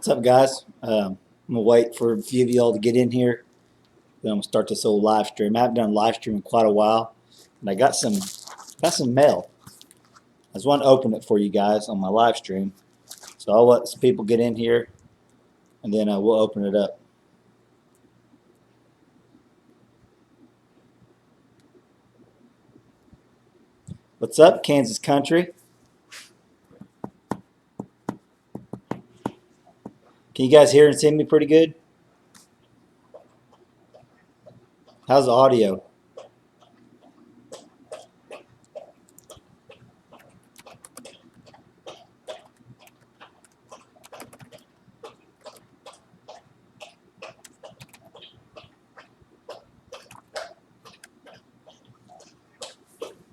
What's up, guys? I'm gonna wait for a few of y'all to get in here. Then I'm gonna start this old live stream. I haven't done live stream in quite a while, and I got some mail. I just want to open it for you guys on my live stream. So I'll let some people get in here, and then we'll open it up. What's up, Kansas country? Can you guys hear and see me pretty good? How's the audio?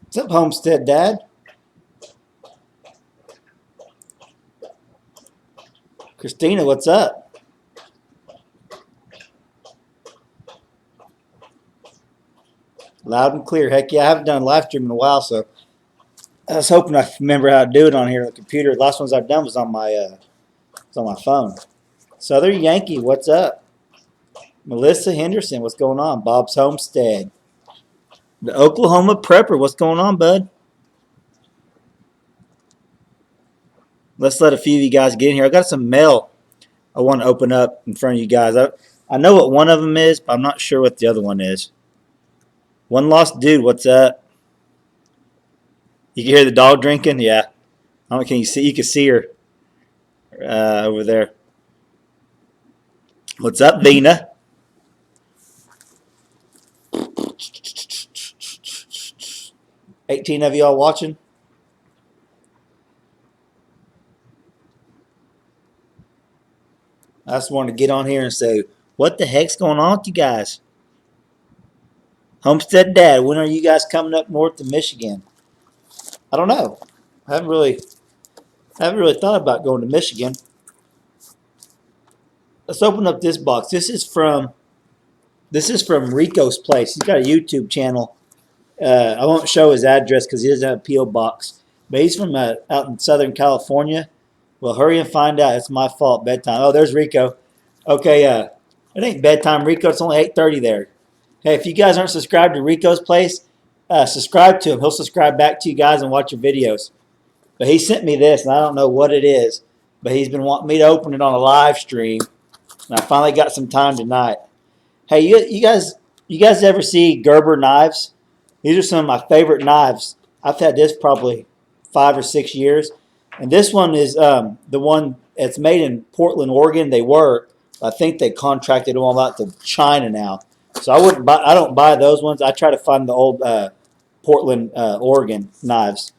What's up, Homestead Dad? Christina, what's up? Loud and clear. Heck yeah, I haven't done a live stream in a while, so I was hoping I remember how to do it on here on the computer. The last ones I've done was on my phone. Southern Yankee, what's up? Melissa Henderson, what's going on? Bob's Homestead. The Oklahoma Prepper, what's going on, bud? Let's let a few of you guys get in here. I got some mail I want to open up in front of you guys. I know what one of them is, but I'm not sure what the other one is. One Lost Dude, what's up? You can hear the dog drinking? Yeah. I don't know, can you see? You can see her over there. What's up, Vina? $18 of y'all watching? I just wanted to get on here and say, what the heck's going on with you guys? Homestead Dad, when are you guys coming up north to Michigan? I don't know. I haven't really thought about going to Michigan. Let's open up this box. This is from Rico's place. He's got a YouTube channel. I won't show his address because he doesn't have a P.O. box. But he's from out in Southern California. Well, hurry and find out. It's my fault. Bedtime. Oh, there's Rico. Okay, it ain't bedtime, Rico. It's only 8:30 there. Hey, if you guys aren't subscribed to Rico's place, subscribe to him. He'll subscribe back to you guys and watch your videos. But he sent me this, and I don't know what it is. But he's been wanting me to open it on a live stream. And I finally got some time tonight. Hey, you guys ever see Gerber knives? These are some of my favorite knives. I've had this probably 5 or 6 years. And this one is the one that's made in Portland, Oregon. They were. I think they contracted them all out to China now. So I don't buy those ones. I try to find the old Portland, Oregon knives.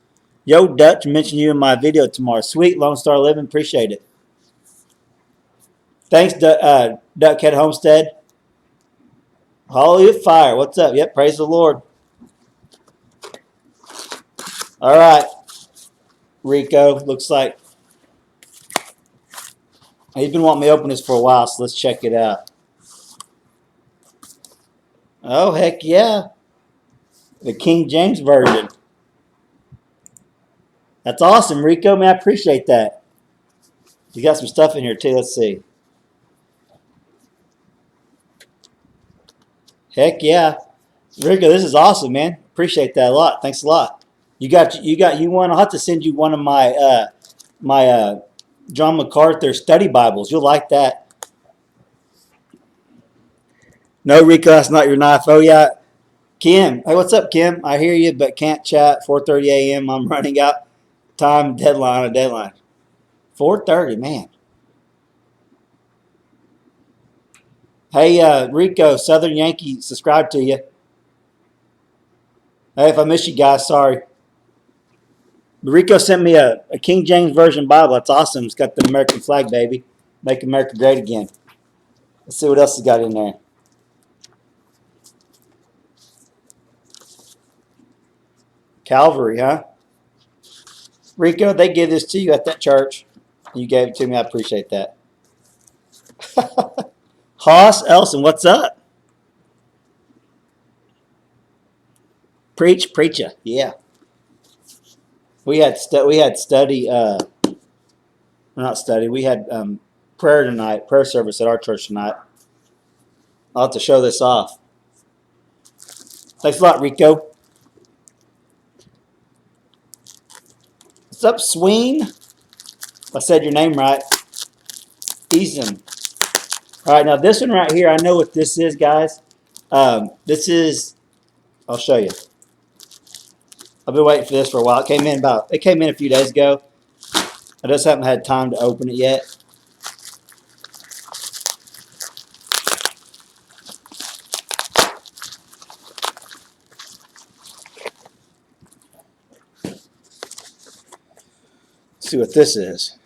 Yo, Dutch, mention you in my video tomorrow. Sweet, Lone Star Living. Appreciate it. Thanks, Duckhead Homestead. Hallelujah Fire. What's up? Yep, praise the Lord. All right, Rico. Looks like he's been wanting me to open this for a while, so let's check it out. Oh, heck yeah. The King James Version. That's awesome, Rico. Man, I appreciate that. You got some stuff in here, too. Let's see. Heck yeah. Rico, this is awesome, man. Appreciate that a lot. Thanks a lot. You one. I'll have to send you one of my John MacArthur study Bibles. You'll like that. No, Rico, that's not your knife. Oh yeah. Kim. Hey, what's up, Kim? I hear you, but can't chat. 4:30 a.m. I'm running out. Time deadline. 4:30, man. Hey, Rico, Southern Yankee, subscribe to you. Hey, if I miss you guys, sorry. Rico sent me a King James Version Bible. That's awesome. It's got the American flag, baby. Make America great again. Let's see what else has got in there. Calvary, huh? Rico, they gave this to you at that church. You gave it to me. I appreciate that. Hoss Elson, what's up? Preacher. Yeah. We had study. Not study. We had prayer tonight, prayer service at our church tonight. I'll have to show this off. Thanks a lot, Rico. What's up, Sween? If I said your name right. Ethan. All right, now this one right here, I know what this is, guys. This is, I'll show you. I've been waiting for this for a while. It came in a few days ago. I just haven't had time to open it yet. Let's see what this is.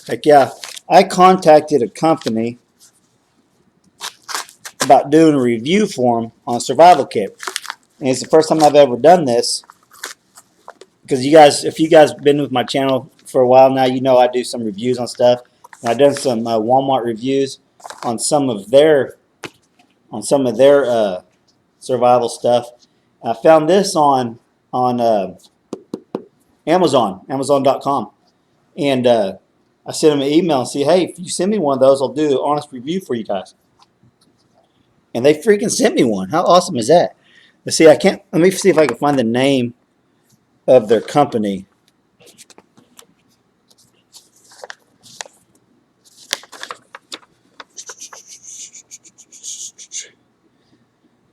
Heck yeah. I contacted a company about doing a review for them on a survival kit. And it's the first time I've ever done this. Because you guys, if you guys have been with my channel for a while now, you know I do some reviews on stuff. And I've done some Walmart reviews on some of their survival stuff. I found this on Amazon, Amazon.com. And I sent them an email and say, hey, if you send me one of those, I'll do an honest review for you guys. And they freaking sent me one. How awesome is that? Let's see, let me see if I can find the name of their company.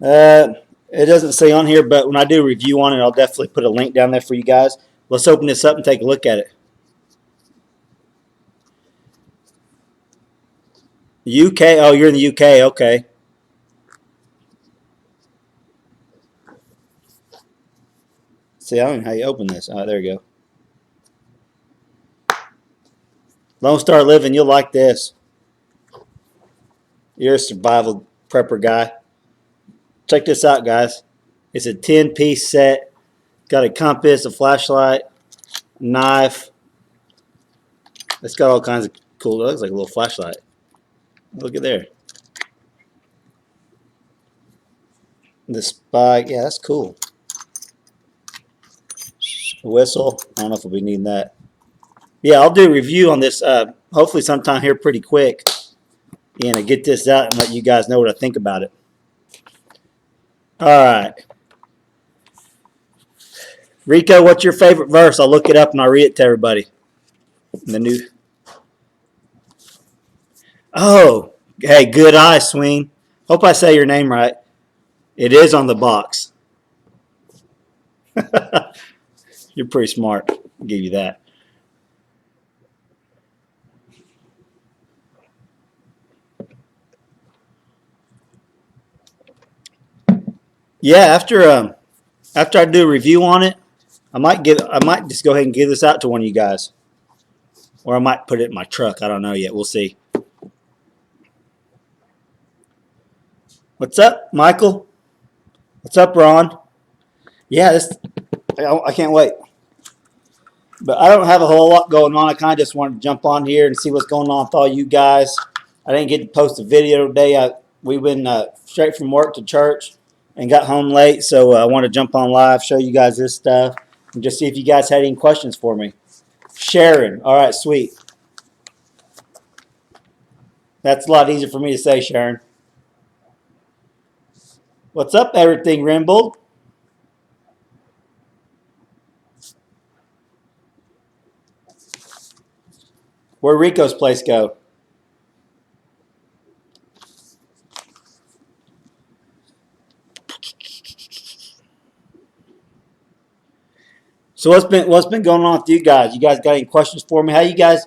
It doesn't say on here, but when I do a review on it, I'll definitely put a link down there for you guys. Let's open this up and take a look at it. UK? Oh, you're in the UK. Okay. See, I don't know how you open this. There you go. Lone Star Living, you'll like this. You're a survival prepper guy. Check this out, guys. It's a 10-piece set. Got a compass, a flashlight, knife. It's got all kinds of cool. It looks like a little flashlight. Look at there. The spike. Yeah, that's cool. A whistle. I don't know if we'll be needing that. Yeah, I'll do a review on this hopefully sometime here pretty quick. And I get this out and let you guys know what I think about it. All right. Rico, what's your favorite verse? I'll look it up and I'll read it to everybody. The new. Oh, hey, good eye, Swing. Hope I say your name right. It is on the box. You're pretty smart. I'll give you that. Yeah, after I do a review on it, I might just go ahead and give this out to one of you guys. Or I might put it in my truck. I don't know yet. We'll see. What's up, Michael? What's up, Ron? Yeah, I can't wait. But I don't have a whole lot going on. I kind of just wanted to jump on here and see what's going on with all you guys. I didn't get to post a video today. We went straight from work to church and got home late, so I want to jump on live, show you guys this stuff, and just see if you guys had any questions for me. Sharon. All right, sweet. That's a lot easier for me to say, Sharon. What's up, everything, Rimbold? Where'd Rico's place go? So what's been going on with you guys? You guys got any questions for me? How you guys?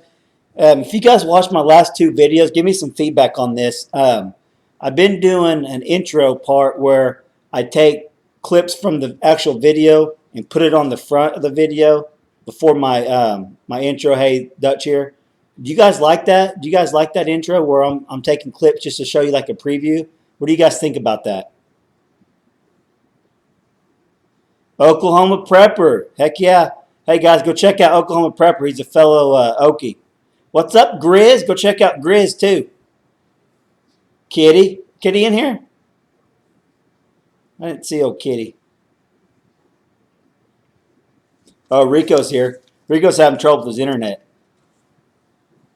If you guys watched my last two videos, give me some feedback on this. I've been doing an intro part where I take clips from the actual video and put it on the front of the video before my my intro. Hey, Dutch here. Do you guys like that? Do you guys like that intro where I'm taking clips just to show you like a preview? What do you guys think about that? Oklahoma Prepper. Heck yeah. Hey guys, go check out Oklahoma Prepper. He's a fellow Okie. What's up, Grizz? Go check out Grizz too. Kitty in here? I didn't see old Kitty. Oh, Rico's here. Rico's having trouble with his internet.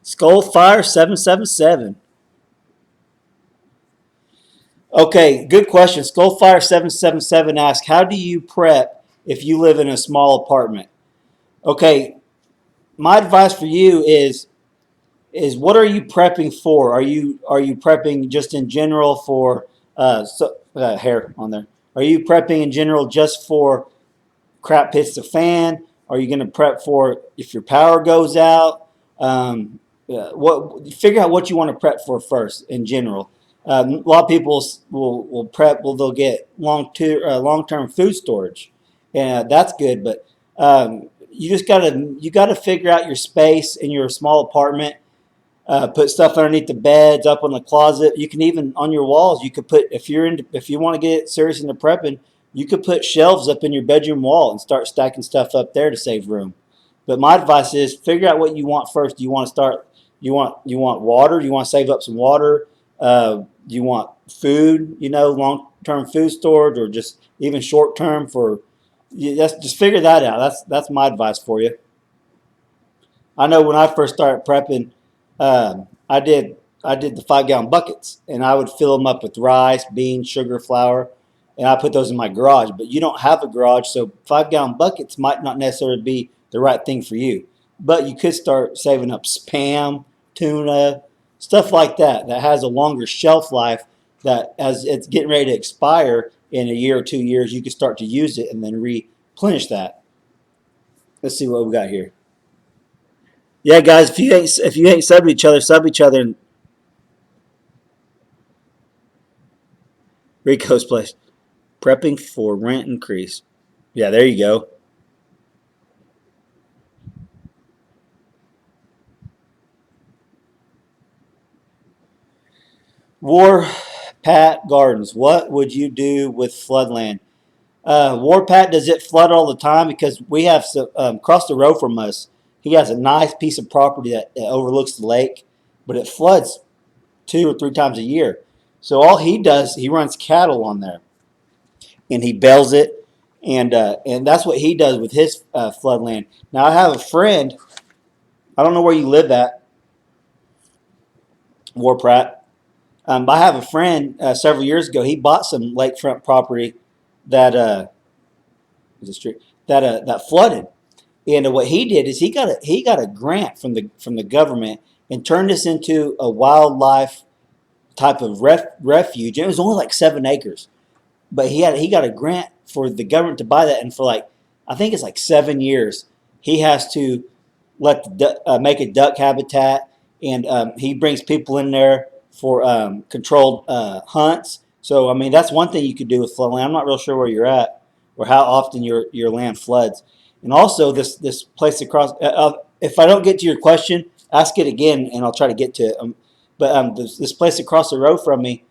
Skullfire 777. Okay, good question. Skullfire 777 asks, how do you prep if you live in a small apartment? Okay, my advice for you is what are you prepping for? Are you prepping just in general for hair on there? Are you prepping in general just for crap hits the fan? Are you going to prep for if your power goes out? What figure out what you want to prep for first in general. A lot of people will prep. Well, they'll get long term food storage, and that's good. But you gotta figure out your space in your small apartment. Put stuff underneath the beds, up on the closet. You can even on your walls. You could put if you want to get serious into prepping, you could put shelves up in your bedroom wall and start stacking stuff up there to save room. But my advice is figure out what you want first. Do you want to start? You want water? Do you want to save up some water? Do you want food? Long term food storage or just even short term for. Just figure that out. That's my advice for you. I know when I first started prepping, I did the 5 gallon buckets, and I would fill them up with rice, beans, sugar, flour, and I put those in my garage. But you don't have a garage, so 5 gallon buckets might not necessarily be the right thing for you. But you could start saving up spam, tuna, stuff like that that has a longer shelf life. That as it's getting ready to expire in a year or 2 years, you can start to use it and then replenish that. Let's see what we got here. Yeah, guys, if you ain't sub each other in Rico's place. Prepping for rent increase. Yeah, there you go. War Pat Gardens. What would you do with floodland? Warpat, does it flood all the time? Because we have across the road from us, he has a nice piece of property that overlooks the lake, but it floods 2 or 3 times a year. So all he does, he runs cattle on there, and he bells it, and that's what he does with his floodland. Now I have a friend. I don't know where you live at, Warprat. I have a friend several years ago. He bought some lakefront property that was a street that flooded. And what he did is he got a grant from the government and turned this into a wildlife type of refuge. And it was only like 7 acres, but he got a grant for the government to buy that, and for like I think it's like 7 years, he has to make a duck habitat, and he brings people in there for controlled hunts. So I mean that's one thing you could do with floodland. I'm not real sure where you're at or how often your land floods. And also this place across. If I don't get to your question, ask it again, and I'll try to get to it. But this place across the road from me,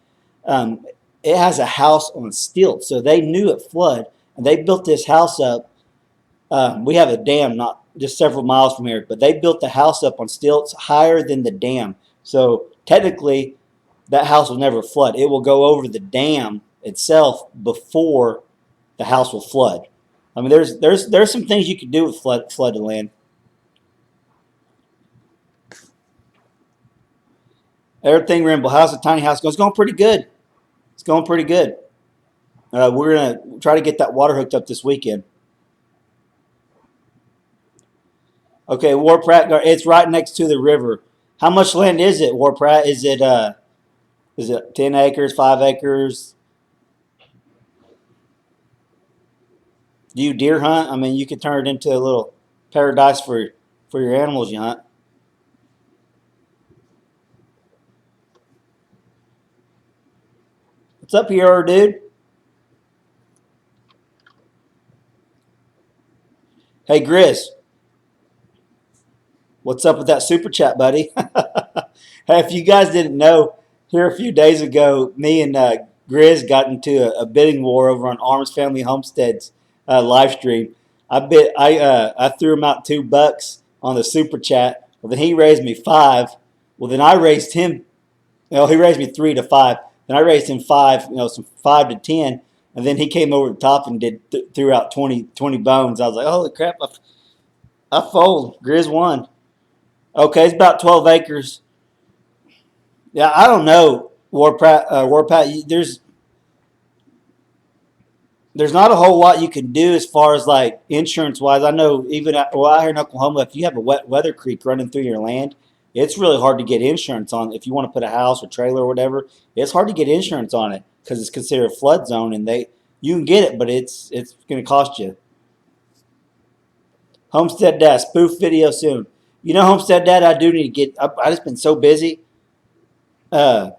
um, it has a house on stilts, so they knew it flood, and they built this house up. We have a dam not just several miles from here, but they built the house up on stilts higher than the dam. So technically, that house will never flood. It will go over the dam itself before the house will flood. I mean, there's some things you could do with flooded land. Everything Rimble, how's the tiny house going? It's going pretty good. It's going pretty good. We're gonna try to get that water hooked up this weekend. Okay, Warprat, it's right next to the river. How much land is it, Warprat? Is it 10 acres, 5 acres? Do you deer hunt? I mean, you could turn it into a little paradise for your animals you hunt. What's up here, dude? Hey, Grizz, what's up with that super chat, buddy? Hey, if you guys didn't know, here a few days ago, me and Grizz got into a bidding war over on Arms Family Homestead's live stream. I threw him out $2 on the super chat. Well, then he raised me five. Well, then I raised him. He raised me 3 to 5. Then I raised him five. Some 5 to 10. And then he came over the top and threw out 20 bones. I was like, holy crap, I fold. Grizz won. Okay, it's about 12 acres. Yeah, I don't know, Warpath. There's not a whole lot you can do as far as like insurance wise. I know even out here in Oklahoma, if you have a wet weather creek running through your land, it's really hard to get insurance on. If you want to put a house or trailer or whatever, it's hard to get insurance on it because it's considered a flood zone, and you can get it, but it's going to cost you. Homestead Dad spoof video soon. You know, Homestead Dad, I do need to get. I just been so busy. Uh,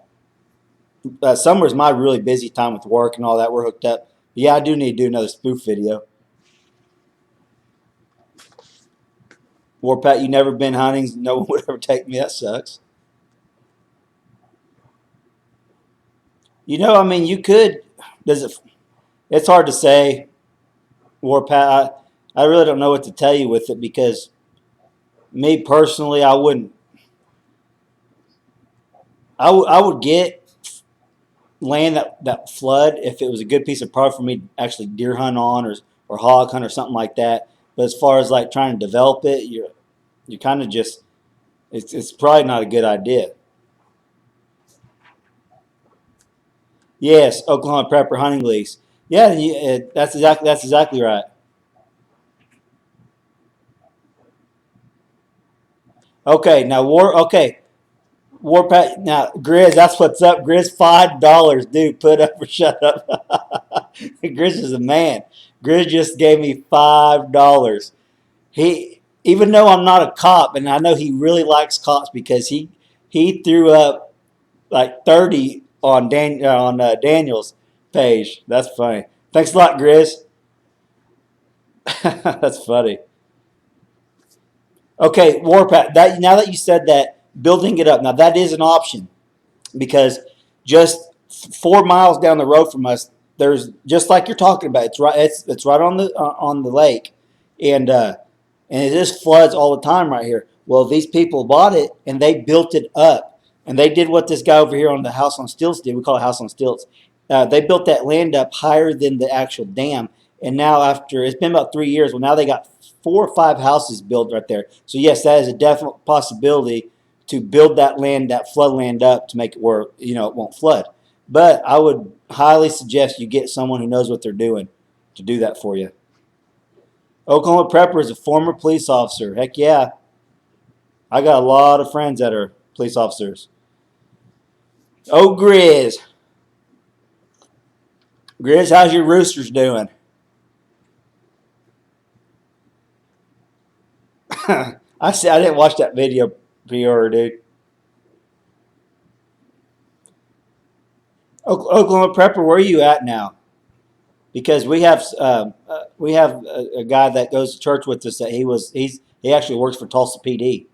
Summer's my really busy time with work and all that. We're hooked up. But yeah, I do need to do another spoof video. Warpath, you never been hunting. No one would ever take me. That sucks. You know, I mean, you could. Does it? It's hard to say. Warpath, I really don't know what to tell you with it because me personally, I wouldn't. I would get land that flood if it was a good piece of property for me to actually deer hunt on or hog hunt or something like that. But as far as like trying to develop it, you're kind of just it's probably not a good idea. Yes, Oklahoma Prepper hunting lease. Yeah, that's exactly right. Okay, now Warpath. Now Grizz, that's what's up. Grizz, $5, dude. Put up or shut up. Grizz is a man. Grizz just gave me $5. Even though I'm not a cop, and I know he really likes cops because he threw up like 30 on Daniel's page. That's funny. Thanks a lot, Grizz. That's funny. Okay, Warpath. That now that you said that, building it up. Now that is an option because just 4 miles down the road from us, there's just like you're talking about. It's right on the lake, and it just floods all the time right here. Well, these people bought it and they built it up, and they did what this guy over here on the House on Stilts did. We call it House on Stilts. They built that land up higher than the actual dam, and now after it's been about 3 years, well, now they got 4 or 5 houses built right there. So yes, that is a definite possibility to build that land, that flood land up to make it where it won't flood. But I would highly suggest you get someone who knows what they're doing to do that for you. Oklahoma Prepper is a former police officer. Heck yeah. I got a lot of friends that are police officers. Oh, Grizz. Grizz, how's your roosters doing? I didn't watch that video, Prior, dude. Oklahoma Prepper, where are you at now? Because we have a guy that goes to church with us that he actually works for Tulsa PD.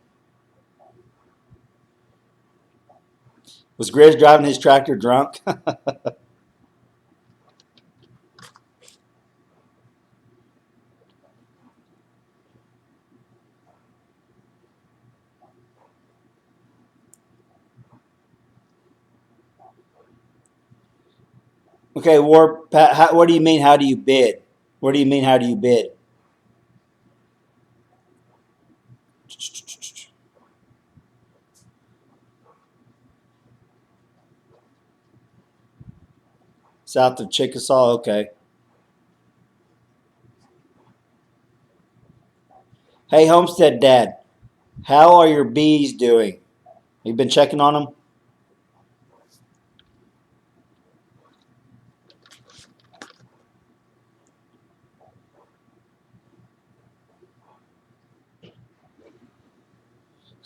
Was Grizz driving his tractor drunk? Okay, Pat, what do you mean? How do you bid? What do you mean? How do you bid? South of Chickasaw. Okay. Hey, Homestead Dad, how are your bees doing? You been checking on them?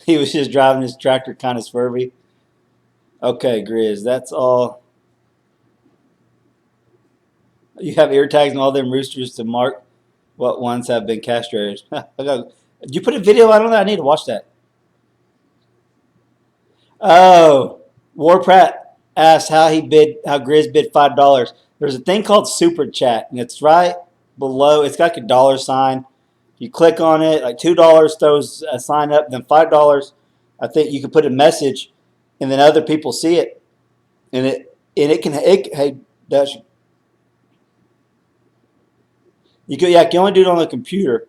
He was just driving his tractor kind of swervy. Okay, Grizz, that's all. You have ear tags on all them roosters to mark what ones have been castrated. Did you put a video out on that? I need to watch that. Oh, Warprat asked how Grizz bid $5. There's a thing called Super Chat, and it's right below. It's got like a dollar sign. You click on it, like $2 throws a sign up, then $5. I think you can put a message, and then other people see it, and it can. Hey, Dutch, You can only do it on the computer.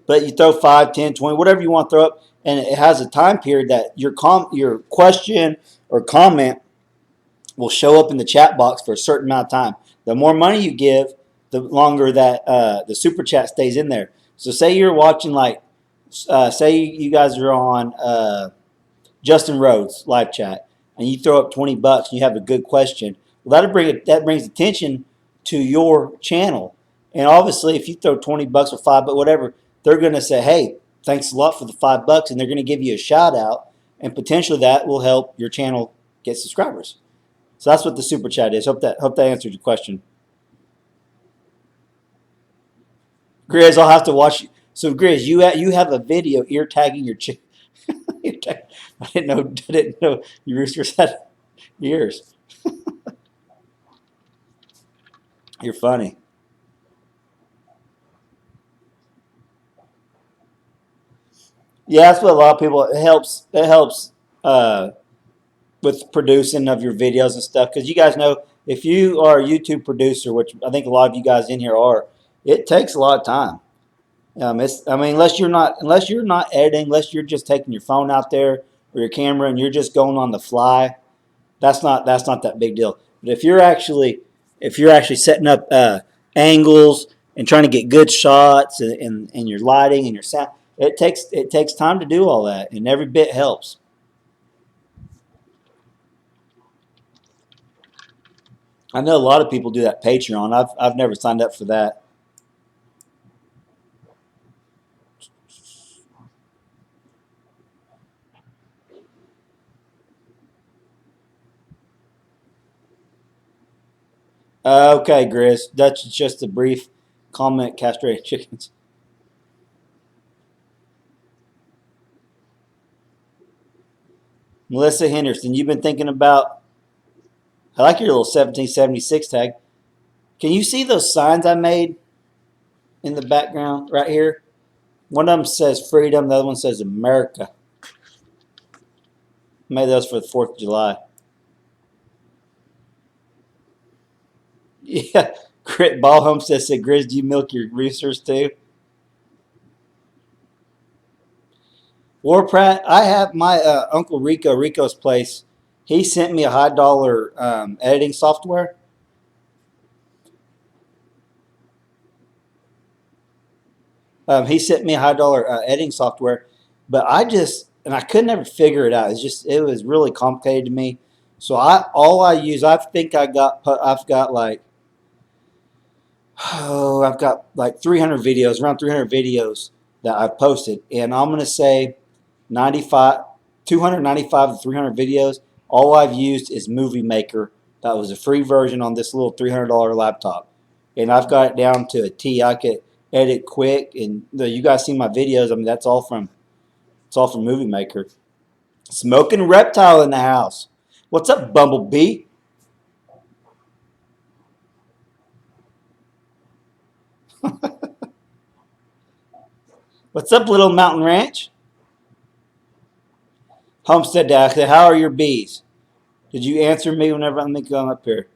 But you throw 5, 10, 20, whatever you want to throw up, and it has a time period that your question or comment will show up in the chat box for a certain amount of time. The more money you give, the longer that the super chat stays in there. So say you're watching say you guys are on Justin Rhodes live chat, and you throw up $20 and you have a good question. Well, that brings attention to your channel. And obviously, if you throw $20 or $5, but whatever, they're going to say, "Hey, thanks a lot for the $5," and they're going to give you a shout out, and potentially that will help your channel get subscribers. So that's what the super chat is. Hope that answered your question. Grizz, I'll have to watch. So Grizz, you have a video ear tagging your chick. I didn't know your roosters had ears. You're funny. Yeah, that's what a lot of people. It helps. It helps with producing of your videos and stuff, because you guys know if you are a YouTube producer, which I think a lot of you guys in here are, it takes a lot of time. Unless you're not editing, unless you're just taking your phone out there or your camera and you're just going on the fly, that's not that big deal. But if you're actually setting up angles and trying to get good shots and your lighting and your sound, it takes time to do all that, and every bit helps. I know a lot of people do that Patreon. I've never signed up for that. Okay, Grizz. That's just a brief comment. Castrated chickens. Melissa Henderson, you've been thinking about. I like your little 1776 tag. Can you see those signs I made in the background right here? One of them says freedom. The other one says America. I made those for the 4th of July. Yeah. Crit Ball Homestead said, Grizz, do you milk your roosters too? War Pratt, I have my Uncle Rico's place. He sent me a high dollar editing software. He sent me a high dollar editing software, but I could never figure it out. It was really complicated to me. So I've got like 300 videos, around 300 videos that I've posted, and I'm gonna say 295 to 300 videos. All I've used is Movie Maker. That was a free version on this little $300 laptop, and I've got it down to a T. I could edit quick, and you guys see my videos. I mean, it's all from Movie Maker. Smoking Reptile in the house. What's up, Bumblebee? What's up, Little Mountain Ranch? Homestead Dash, how are your bees? Did you answer me whenever I'm going up here?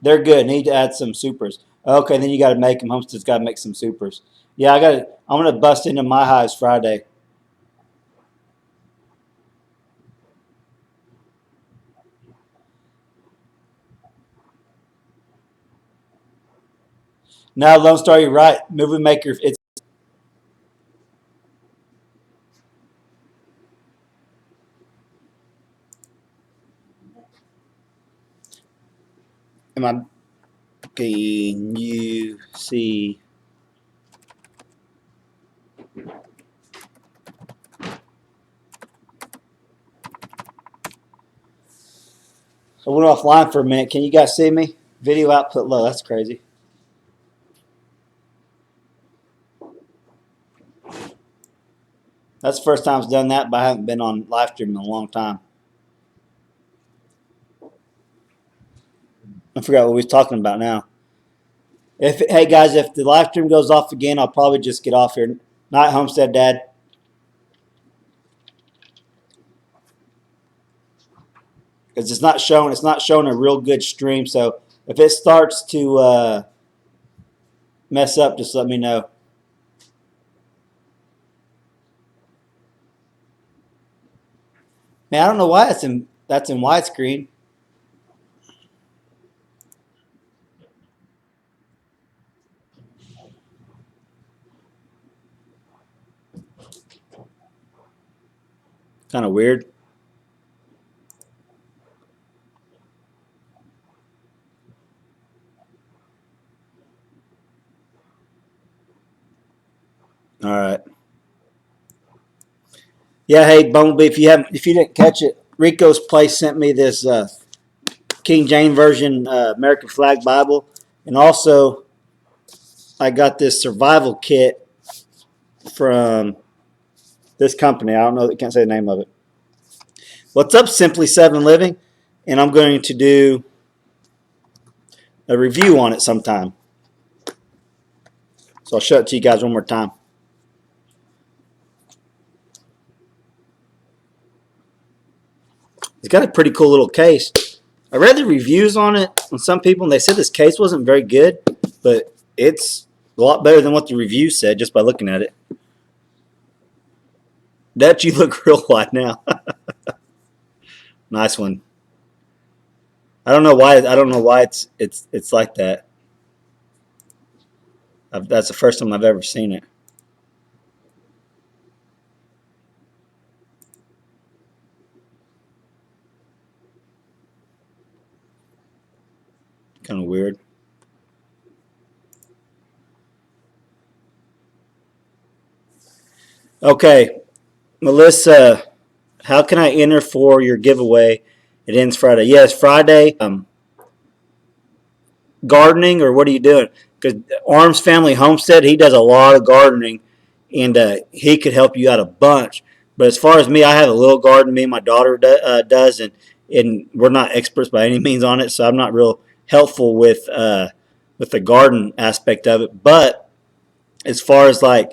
They're good. Need to add some supers. Okay, then you got to make them. Homestead's got to make some supers. Yeah, I'm gonna bust into my hives Friday. Now, Lone Star, you're right. Movie Maker. It's Can you see? I went offline for a minute. Can you guys see me? Video output low. That's crazy. That's the first time I've done that, but I haven't been on live stream in a long time. I forgot what we was talking about now. Hey guys, if the live stream goes off again, I'll probably just get off here. Night, Homestead Dad. because it's not showing. It's not showing a real good stream. So if it starts to mess up, just let me know. Man, I don't know why that's in widescreen. Kind of weird. All right. Yeah, hey Bumblebee, if you didn't catch it, Rico's Place sent me this King James Version American Flag Bible, and also I got this survival kit from this company. I don't know. I can't say the name of it. What's up, Simply 7 Living? And I'm going to do a review on it sometime. So I'll show it to you guys one more time. It's got a pretty cool little case. I read the reviews on it on some people, and they said this case wasn't very good, but it's a lot better than what the review said just by looking at it. Dutch, you look real white now. Nice one. I don't know why. I don't know why it's like that. That's the first time I've ever seen it. Kind of weird. Okay, Melissa, how can I enter for your giveaway? It ends Friday. Yes, Friday. Gardening, or what are you doing? Because Arms Family Homestead, he does a lot of gardening, and he could help you out a bunch. But as far as me, I have a little garden. Me and my daughter does, and we're not experts by any means on it, so I'm not real helpful with the garden aspect of it. But as far as like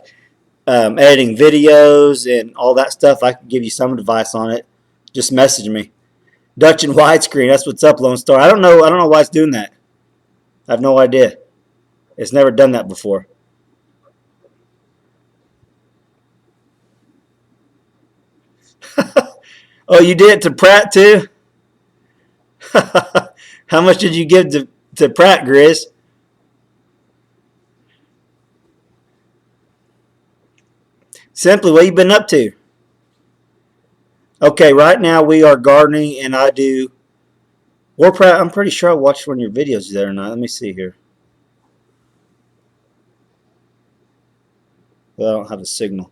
editing videos and all that stuff, I can give you some advice on it. Just message me. Dutch and widescreen. That's what's up, Lone Star. I don't know why it's doing that. I have no idea. It's never done that before. Oh, you did it to Pratt too? How much did you give to Pratt, Grizz? Simply, what you been up to? Okay, right now we are gardening, and I do. War Pratt, I'm pretty sure I watched one of your videos there or not. Let me see here. Well, I don't have a signal.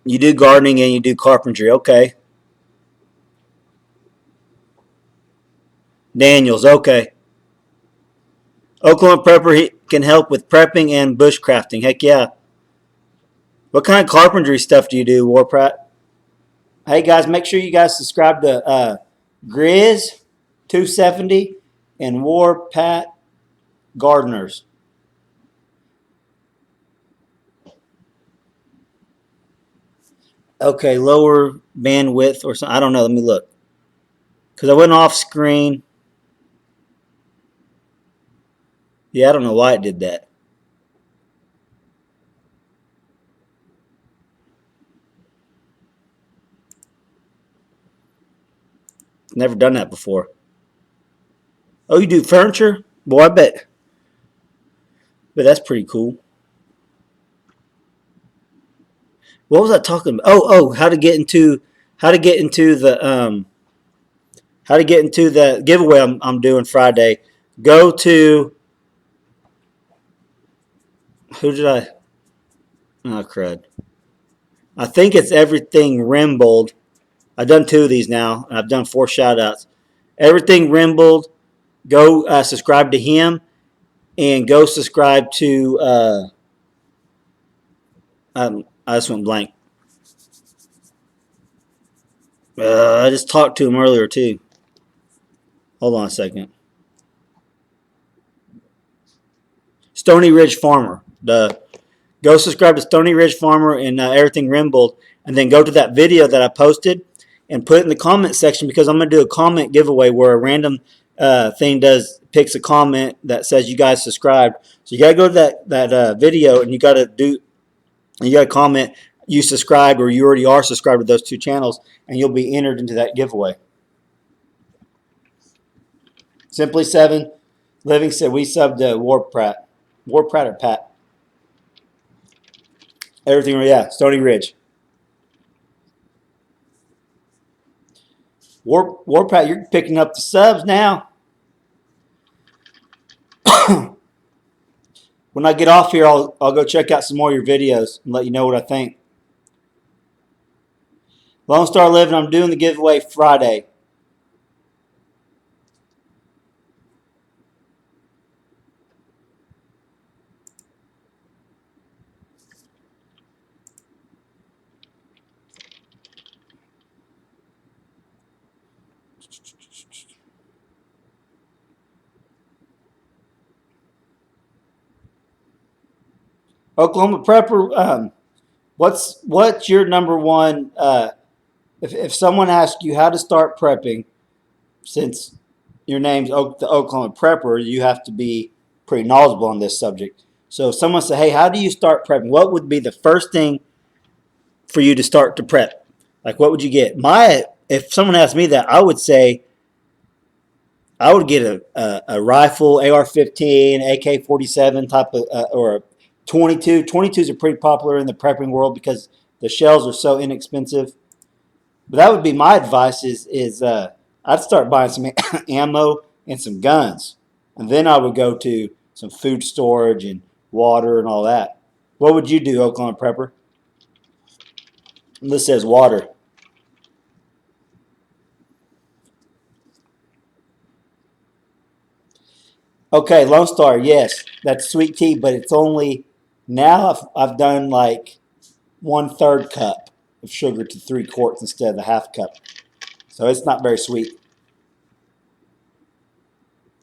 You do gardening and you do carpentry. Okay. Daniels. Okay. Oklahoma Prepper can help with prepping and bushcrafting. Heck yeah. What kind of carpentry stuff do you do, War Pratt? Hey guys, make sure you guys subscribe to Grizz 270 and War Pat Gardeners. Okay, lower bandwidth or something. I don't know. Let me look. Because I went off screen. Yeah, I don't know why it did that. Never done that before. Oh, you do furniture? Boy, I bet. But that's pretty cool. What was I talking about? How to get into the giveaway I'm doing Friday. Go to who did I? Oh crud! I think it's Everything Rimbled. I've done 2 of these now, and I've done 4 shout outs. Everything Rimbled. Go subscribe to him, and go subscribe to. I just went blank. I just talked to him earlier too. Hold on a second. Stony Ridge Farmer. Go subscribe to Stony Ridge Farmer and Everything Rimbled, and then go to that video that I posted and put it in the comment section, because I'm going to do a comment giveaway where a random thing picks a comment that says you guys subscribed. So you got to go to that video, and you got to comment you subscribed or you already are subscribed to those two channels, and you'll be entered into that giveaway. Simply Seven Living said we subbed War Pratt or Pat. Everything, yeah. Stony Ridge. War Pratt, you're picking up the subs now. When I get off here, I'll go check out some more of your videos and let you know what I think. Lone Star Living, I'm doing the giveaway Friday. Oklahoma Prepper, what's your number one? If someone asks you how to start prepping, since your name's the Oklahoma Prepper, you have to be pretty knowledgeable on this subject. So if someone say, hey, how do you start prepping? What would be the first thing for you to start to prep? Like, what would you get? If someone asked me that, I would say I would get a rifle, AR-15, AK-47 type of, or a 22. 22s are pretty popular in the prepping world because the shells are so inexpensive. But that would be my advice I'd start buying some ammo and some guns. And then I would go to some food storage and water and all that. What would you do, Oklahoma Prepper? This says water. Okay, Lone Star, yes, that's sweet tea, but it's only, now I've done like 1/3 cup of sugar to 3 quarts instead of the half cup. So it's not very sweet.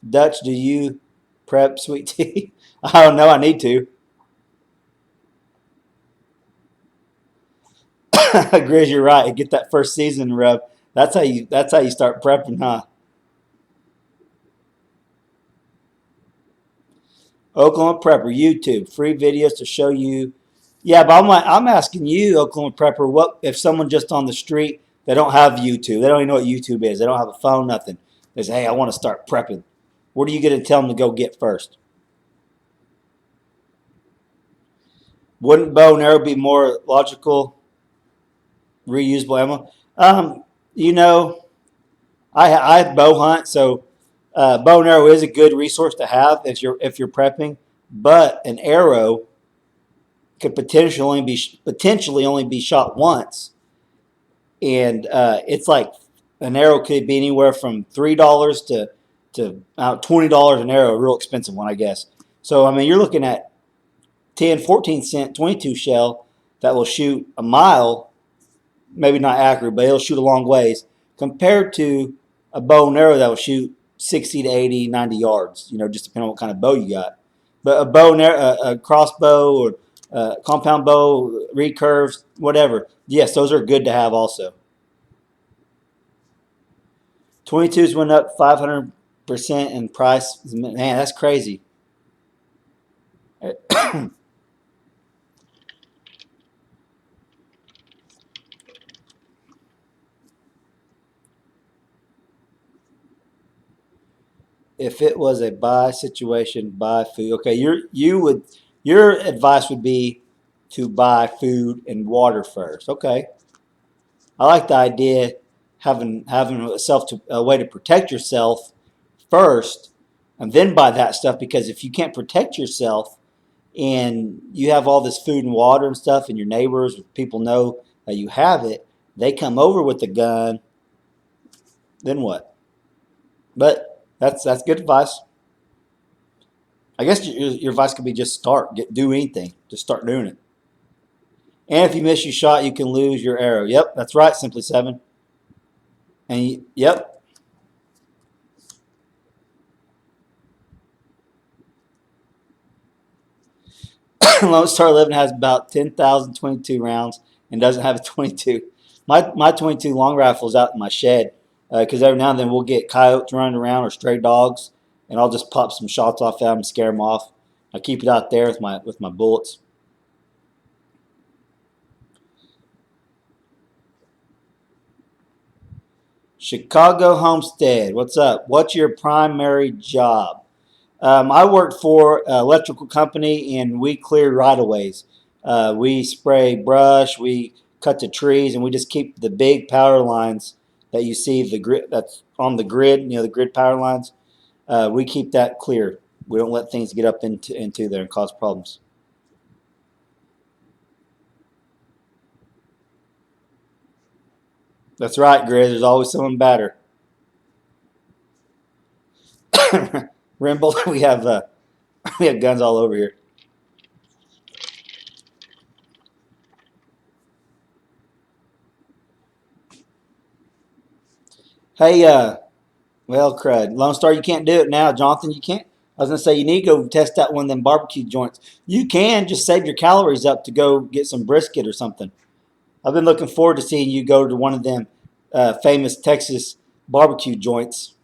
Dutch, do you prep sweet tea? I don't know, I need to. Grizz, you're right. Get that first season rub. That's how you start prepping, huh? Oklahoma Prepper, YouTube, free videos to show you. Yeah, but I'm asking you, Oklahoma Prepper, what if someone just on the street, they don't have YouTube, they don't even know what YouTube is, they don't have a phone, nothing. They say, hey, I want to start prepping. What are you going to tell them to go get first? Wouldn't bow and arrow be more logical, reusable ammo? You know, I bow hunt, so bow and arrow is a good resource to have if you're prepping. But an arrow could potentially only be shot once, and it's like an arrow could be anywhere from $3 to $20 an arrow, a real expensive one, I guess. So I mean, you're looking at 10, 14 cent 22 shell that will shoot a mile, maybe not accurate, but it'll shoot a long ways, compared to a bow and arrow that will shoot 60 to 80, 90 yards, just depending on what kind of bow you got. But a bow and arrow, a crossbow or compound bow, recurves, whatever, yes, those are good to have also. 22s went up 500% in price. Man, that's crazy. If it was a buy situation, buy food. Okay, your advice would be to buy food and water first. Okay, I like the idea having a way to protect yourself first, and then buy that stuff. Because if you can't protect yourself and you have all this food and water and stuff, and your neighbors, people know that you have it, they come over with a gun. Then what? But that's good advice. I guess your advice could be just do anything. Just start doing it. And if you miss your shot, you can lose your arrow. Yep, that's right, Simply Seven. And yep. Lone Star 11 has about 10,022 rounds and doesn't have a 22. My 22 long rifle's out in my shed because every now and then we'll get coyotes running around or stray dogs, and I'll just pop some shots off at them and scare them off. I keep it out there with my bullets. Chicago Homestead, what's up? What's your primary job? I work for an electrical company, and we clear right of ways. We spray brush, we cut the trees, and we just keep the big power lines that you see the grid that's on the grid. The grid power lines. We keep that clear. We don't let things get up into there and cause problems. That's right, Grizz. There's always someone better. Rimble, we have guns all over here. Hey, well, crud. Lone Star, you can't do it now. Jonathan, you can't. I was going to say, you need to go test out one of them barbecue joints. You can just save your calories up to go get some brisket or something. I've been looking forward to seeing you go to one of them famous Texas barbecue joints.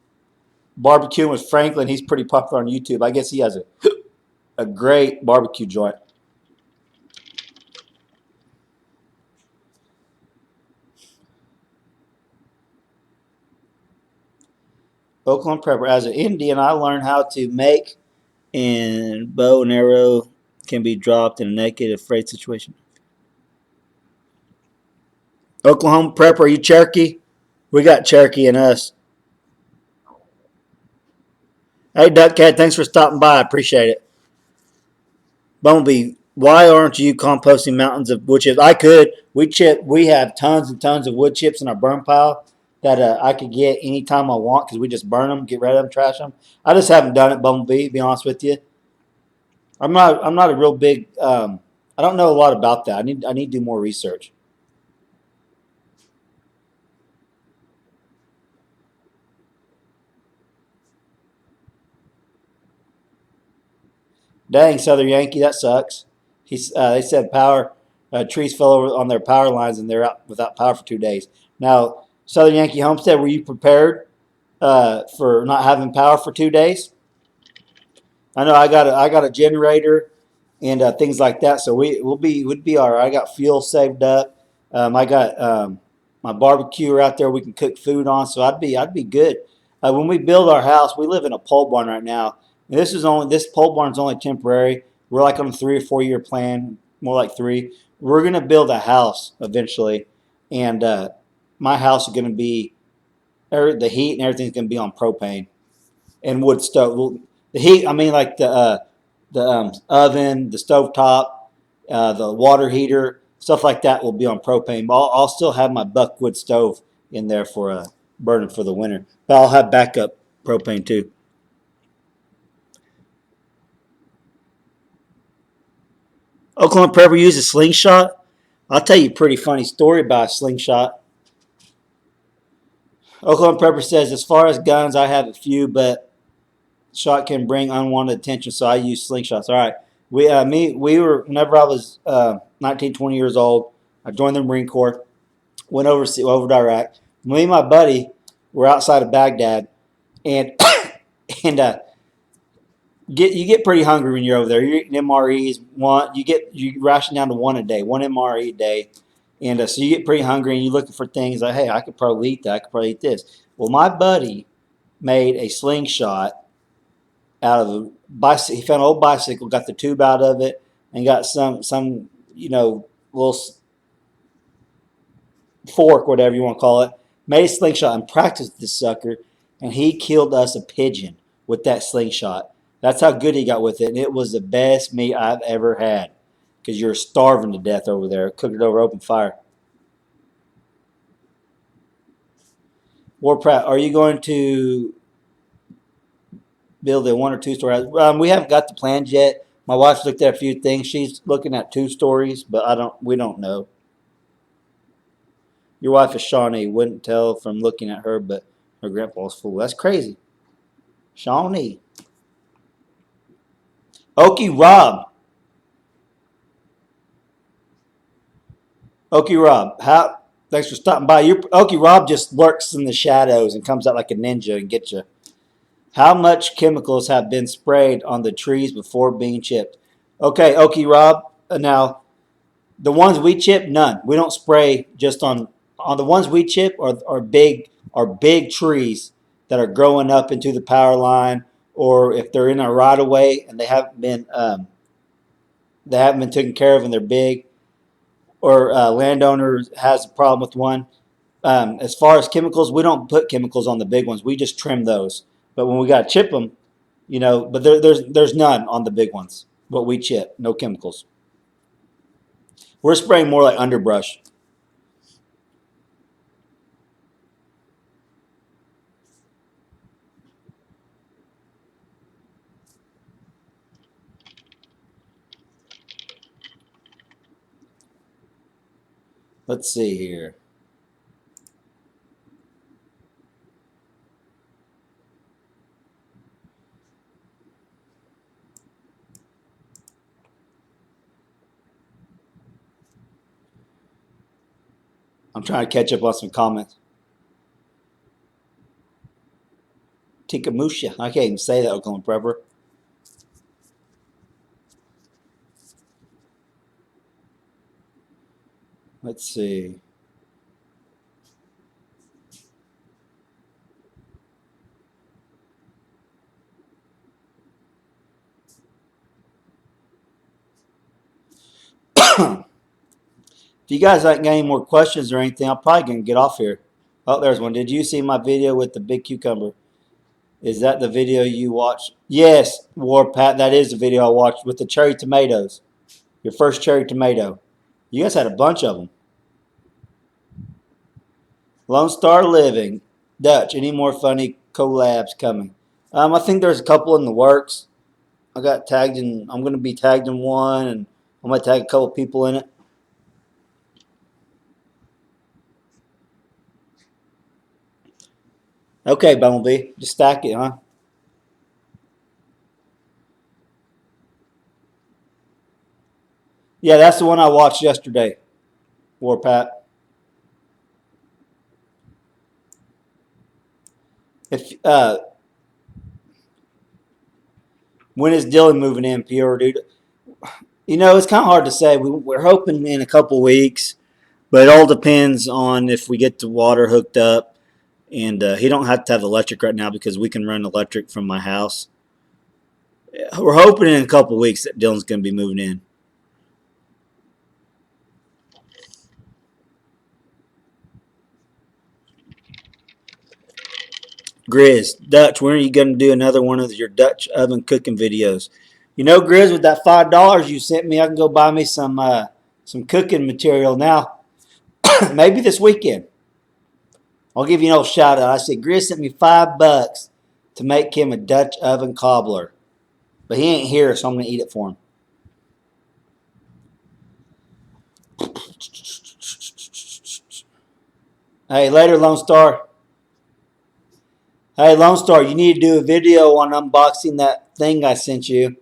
Barbecuing with Franklin, he's pretty popular on YouTube. I guess he has a great barbecue joint. Oklahoma Prepper. As an Indian, I learned how to make and bow and arrow can be dropped in a naked afraid situation. Oklahoma Prepper, are you Cherokee? We got Cherokee in us. Hey, Duckcat, thanks for stopping by. I appreciate it. Bumblebee, why aren't you composting mountains of wood chips? I could. We have tons and tons of wood chips in our burn pile that I could get anytime I want because we just burn them, get rid of them, trash them. I just haven't done it, Bumblebee. To be honest with you, I'm not a real big. I don't know a lot about that. I need to do more research. Dang, Southern Yankee, that sucks. They said power trees fell over on their power lines and they're out without power for 2 days. Now, Southern Yankee Homestead, were you prepared for not having power for 2 days? I know I got a generator and things like that, so we'd be all right. I got fuel saved up. I got my barbecue out there we can cook food on, so I'd be good. When we build our house, we live in a pole barn right now. And this pole barn's only temporary. We're like on a 3 or 4 year plan, more like three. We're gonna build a house eventually, and my house is gonna be the heat and everything's gonna be on propane and wood stove. Well, the heat, I mean, like the oven, the stove top, the water heater, stuff like that will be on propane. But I'll still have my buckwood stove in there for burning for the winter. But I'll have backup propane too. Oklahoma Prepper used a slingshot. I'll tell you a pretty funny story about a slingshot. Oklahoma Prepper says, as far as guns, I have a few, but shot can bring unwanted attention, so I use slingshots. All right. We were, whenever I was 19, 20 years old, I joined the Marine Corps, went over to Iraq. Me and my buddy were outside of Baghdad, and and you get pretty hungry when you're over there. You're eating MREs. You ration down to one a day, one MRE a day, and so you get pretty hungry and you're looking for things like, hey, I could probably eat that. I could probably eat this. Well, my buddy made a slingshot out of the bicycle. He found an old bicycle, got the tube out of it, and got some little fork, whatever you want to call it. Made a slingshot and practiced this sucker, and he killed us a pigeon with that slingshot. That's how good he got with it, and it was the best meat I've ever had. Because you're starving to death over there, cooked it over open fire. War Pratt, are you going to build a 1 or 2 story house? We haven't got the plans yet. My wife's looked at a few things. She's looking at 2 stories, but we don't know. Your wife is Shawnee. Wouldn't tell from looking at her, but her grandpa's fool. That's crazy. Shawnee. Okie Rob. Okie Rob. Thanks for stopping by. Your Okie Rob just lurks in the shadows and comes out like a ninja and gets you. How much chemicals have been sprayed on the trees before being chipped? Okay, Okie Rob. Now, the ones we chip, none. We don't spray just on the ones we chip are big trees that are growing up into the power line, or if they're in a right of way and they haven't been taken care of and they're big, or landowner has a problem with one. As far as chemicals, we don't put chemicals on the big ones. We just trim those. But when we got to chip them, but there's none on the big ones. What we chip, no chemicals. We're spraying more like underbrush. Let's see here. I'm trying to catch up on some comments. Tikamusha. I can't even say that, Oklahoma Prepper. Let's see. If you guys ain't got any more questions or anything, I'm probably going to get off here. Oh, there's one. Did you see my video with the big cucumber? Is that the video you watched? Yes, Warpat. That is the video I watched with the cherry tomatoes. Your first cherry tomato. You guys had a bunch of them. Lone Star Living. Dutch. Any more funny collabs coming? I think there's a couple in the works. I got tagged in. I'm going to be tagged in one, and I'm going to tag a couple people in it. Okay, Bumblebee. Just stack it, huh? Yeah, that's the one I watched yesterday, Warpat. If When is Dylan moving in, Pierre, dude? It's kind of hard to say. We're hoping in a couple weeks, but it all depends on if we get the water hooked up. And he don't have to have electric right now because we can run electric from my house. We're hoping in a couple weeks that Dylan's going to be moving in. Grizz, Dutch, when are you going to do another one of your Dutch oven cooking videos? Grizz, with that $5 you sent me, I can go buy me some cooking material now. Maybe this weekend. I'll give you an old shout out. I said Grizz sent me $5 to make him a Dutch oven cobbler, but he ain't here, so I'm gonna eat it for him. Hey, later, Lone Star. Hey, Lone Star, you need to do a video on unboxing that thing I sent you.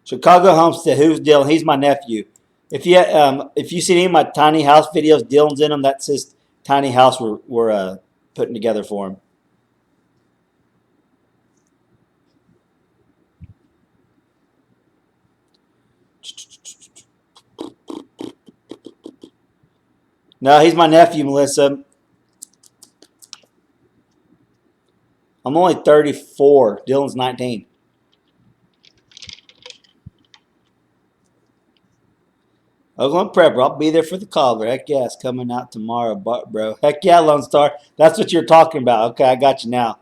Chicago Homestead. Who's Dylan? He's my nephew. If you see any of my tiny house videos, Dylan's in them. That's his tiny house we're putting together for him. No, he's my nephew, Melissa. I'm only 34. Dylan's 19. Oklahoma Prepper. I'll be there for the cobbler. Heck yeah, it's coming out tomorrow, bro. Heck yeah, Lone Star. That's what you're talking about. Okay, I got you now.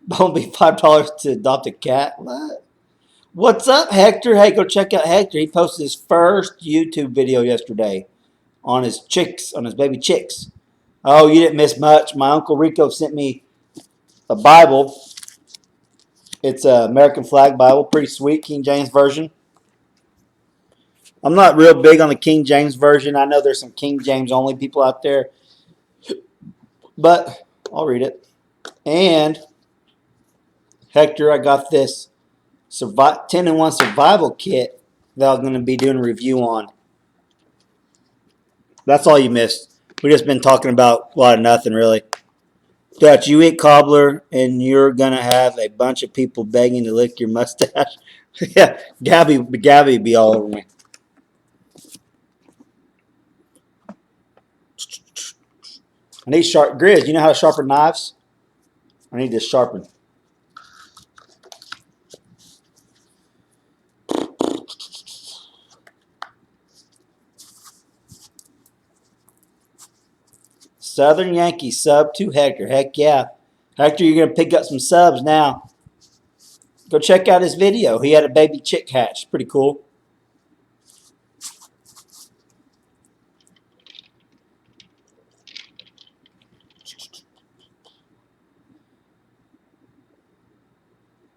Don't be $5 to adopt a cat. What? What's up, Hector? Hey, go check out Hector. He posted his first YouTube video yesterday on his baby chicks. Oh, you didn't miss much. My Uncle Rico sent me a Bible. It's an American flag Bible. Pretty sweet, King James Version. I'm not real big on the King James Version. I know there's some King James only people out there, but I'll read it. And Hector, I got this 10-in-1 survival kit that I'm going to be doing a review on. That's all you missed. We just been talking about a lot of nothing, really. Dutch, you eat cobbler, and you're gonna have a bunch of people begging to lick your mustache. Yeah, Gabby be all over me. I need sharp Grizz. You know how to sharpen knives? I need this sharpened. Southern Yankee sub to Hector. Heck yeah. Hector, you're going to pick up some subs now. Go check out his video. He had a baby chick hatch. Pretty cool.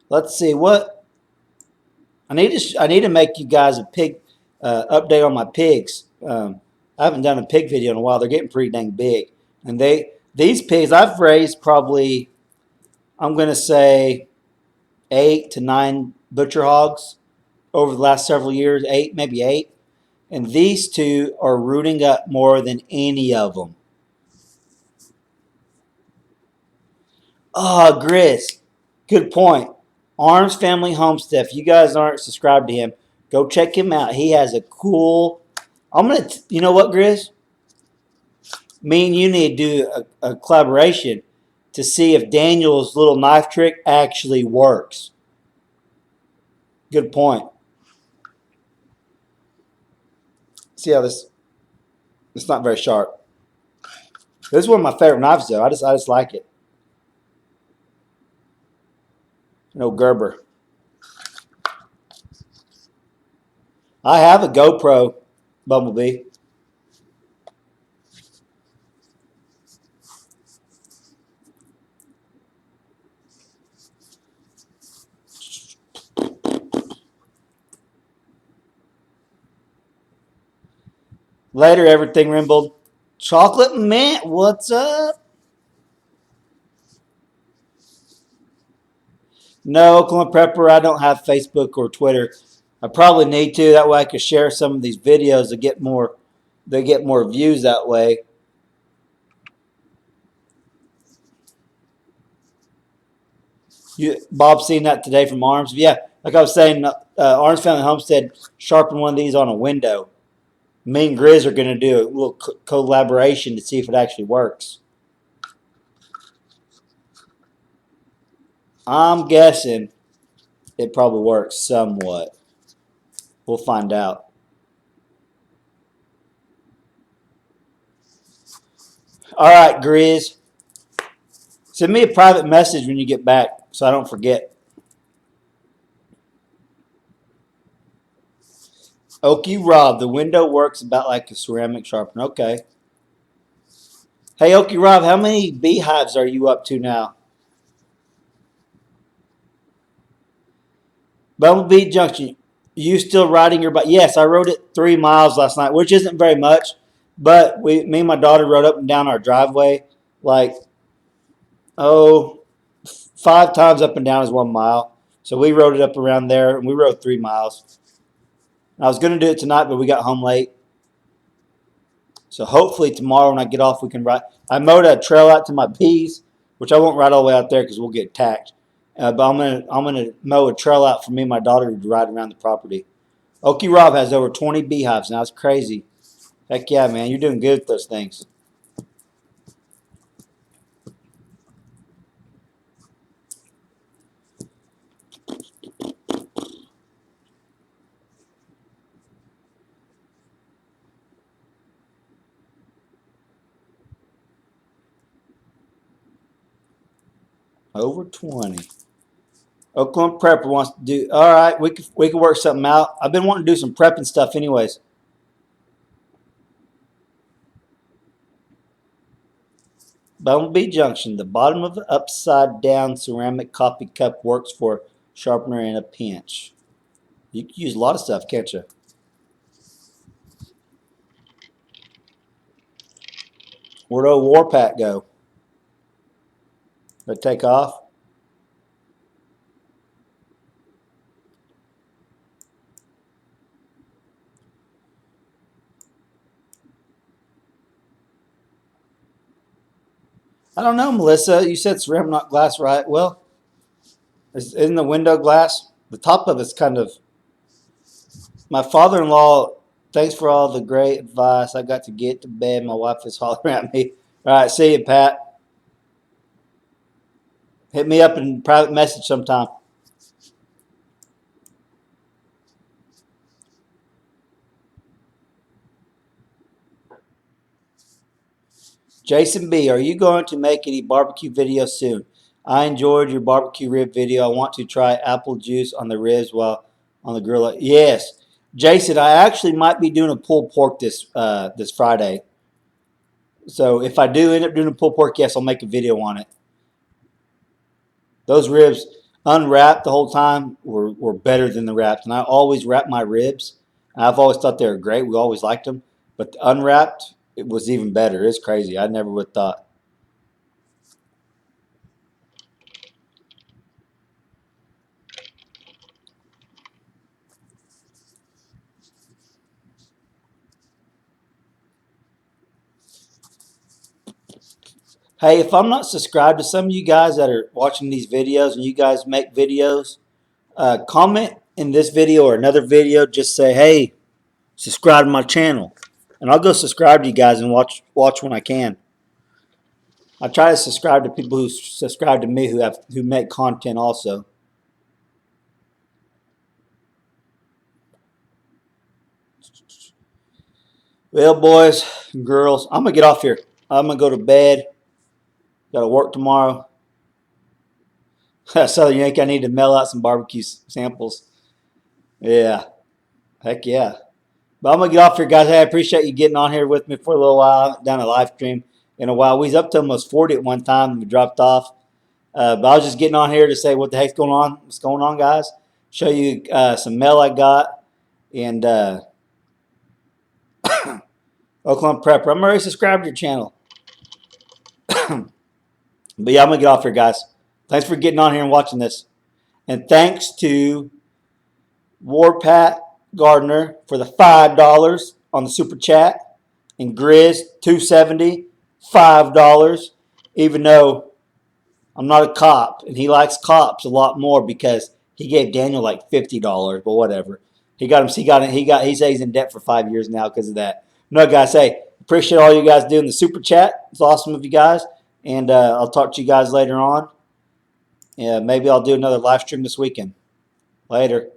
Let's see what I need to make you guys a pig update on my pigs. I haven't done a pig video in a while. They're getting pretty dang big, and these pigs I've raised probably, I'm going to say, 8 to 9 butcher hogs over the last several years. 8, maybe 8. And these two are rooting up more than any of them. Oh, Grizz. Good point. Arms Family Homestead. If you guys aren't subscribed to him, go check him out. He has a cool. You know what, Grizz? Me and you need to do a collaboration to see if Daniel's little knife trick actually works. Good point. See how this? It's not very sharp. This is one of my favorite knives, though. I just like it. No Gerber. I have a GoPro, Bumblebee. Later, everything Rimbled. Chocolate Mint, what's up? No, Oklahoma Prepper, I don't have Facebook or Twitter. I probably need to. That way I can share some of these videos to get more. They get more views that way. Bob seen that today from Arms. Yeah, like I was saying, Arms Family Homestead sharpened one of these on a window. Me and Grizz are going to do a little collaboration to see if it actually works. I'm guessing it probably works somewhat. We'll find out. All right, Grizz. Send me a private message when you get back so I don't forget. Okie Rob, the window works about like a ceramic sharpener. Okay. Hey, Okie Rob, how many beehives are you up to now? Bumblebee Junction, you still riding your bike? Yes, I rode it 3 miles last night, which isn't very much, but me and my daughter rode up and down our driveway like, 5 times up and down is 1 mile. So we rode it up around there, and we rode 3 miles. I was going to do it tonight, but we got home late. So hopefully tomorrow when I get off, we can ride. I mowed a trail out to my peas, which I won't ride all the way out there because we'll get attacked. But I'm gonna mow a trail out for me and my daughter to ride around the property. Okie Rob has over 20 beehives now. It's crazy. Heck yeah, man. You're doing good with those things. Over 20. Oklahoma Prepper wants to do. All right, we can work something out. I've been wanting to do some prepping stuff, anyways. Bumblebee Junction, the bottom of the upside down ceramic coffee cup works for sharpener in a pinch. You can use a lot of stuff, can't you? Where'd old Warpack go? Did it take off? I don't know, Melissa. You said ceramic, not glass, right? Well, isn't the window glass? The top of it's kind of. My father-in-law. Thanks for all the great advice. I got to get to bed. My wife is hollering at me. All right, see you, Pat. Hit me up in private message sometime. Jason B, are you going to make any barbecue videos soon? I enjoyed your barbecue rib video. I want to try apple juice on the ribs while on the grill. Yes, Jason, I actually might be doing a pulled pork this Friday. So if I do end up doing a pulled pork, yes, I'll make a video on it. Those ribs unwrapped the whole time were better than the wrapped, and I always wrap my ribs. And I've always thought they were great. We always liked them, but the unwrapped it was even better. It's crazy. I never would have thought. Hey, if I'm not subscribed to some of you guys that are watching these videos and you guys make videos, comment in this video or another video. Just say, "Hey, subscribe to my channel," and I'll go subscribe to you guys and watch when I can. I try to subscribe to people who subscribe to me who make content also. Well, boys and girls, I'm gonna get off here. I'm gonna go to bed. Got to work tomorrow. Southern Yankee, I need to mail out some barbecue samples. Yeah, heck yeah. But I'm gonna get off here, guys. Hey, I appreciate you getting on here with me for a little while. Down a live stream in a while. We was up to almost 40 at one time, and we dropped off. But I was just getting on here to say what the heck's going on. What's going on, guys? Show you some mail I got, and Oklahoma Prepper. I'm already subscribed to your channel. But yeah, I'm gonna get off here, guys. Thanks for getting on here and watching this, and thanks to Warpat Gardner for the $5 on the super chat, and Grizz 270 $5. Even though I'm not a cop, and he likes cops a lot more because he gave Daniel like $50, but whatever. He got him. He says he's in debt for 5 years now because of that. No, guys, hey, appreciate all you guys doing the super chat. It's awesome of you guys, and I'll talk to you guys later on. Yeah, maybe I'll do another live stream this weekend. Later.